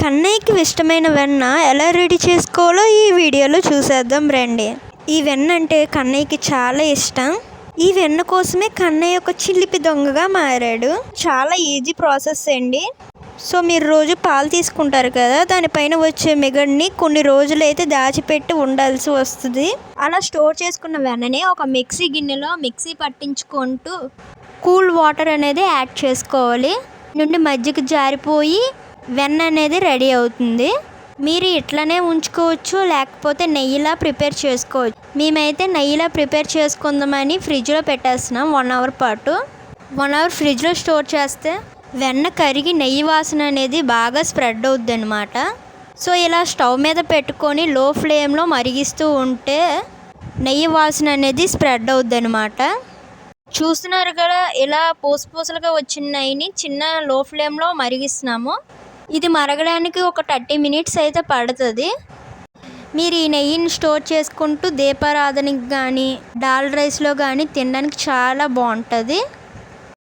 కన్నయ్యకి ఇష్టమైన వెన్న ఎలా రెడీ చేసుకోవాలో ఈ వీడియోలో చూసేద్దాం రండి. ఈ వెన్న అంటే కన్నయ్యకి చాలా ఇష్టం. ఈ వెన్న కోసమే కన్నయ్య ఒక చిలిపి దొంగగా మారాడు. చాలా ఈజీ ప్రాసెస్ అండి. సో మీరు రోజు పాలు తీసుకుంటారు కదా, దానిపైన వచ్చే మిగడ్ని కొన్ని రోజులైతే దాచిపెట్టి ఉండాల్సి వస్తుంది. అలా స్టోర్ చేసుకున్న వెన్నని ఒక మిక్సీ గిన్నెలో మిక్సీ పట్టించుకుంటూ కూల్ వాటర్ అనేది యాడ్ చేసుకోవాలి. నుండి మజ్జిగ జారిపోయి వెన్న అనేది రెడీ అవుతుంది. మీరు ఇట్లనే ఉంచుకోవచ్చు, లేకపోతే నెయ్యిలా ప్రిపేర్ చేసుకోవచ్చు. మేమైతే నెయ్యిలా ప్రిపేర్ చేసుకుందామని ఫ్రిడ్జ్లో పెట్టేస్తున్నాం 1 అవర్ పాటు. 1 అవర్ ఫ్రిడ్జ్లో స్టోర్ చేస్తే వెన్న కరిగి నెయ్యి వాసన అనేది బాగా స్ప్రెడ్ అవుద్ది అనమాట. సో ఇలా స్టవ్ మీద పెట్టుకొని లో ఫ్లేమ్లో మరిగిస్తూ ఉంటే నెయ్యి వాసన అనేది స్ప్రెడ్ అవుద్ది అనమాట. చూస్తున్నారు కదా, ఇలా పూసలుగా వచ్చిన నెయ్యిని చిన్న లో ఫ్లేమ్లో మరిగిస్తున్నాము. ఇది మరగడానికి ఒక 30 మినిట్స్ అయితే పడుతుంది. మీరు ఈ నెయ్యిని స్టోర్ చేసుకుంటూ దీపారాధనకి కానీ డాల్ రైస్లో కానీ తినడానికి చాలా బాగుంటుంది.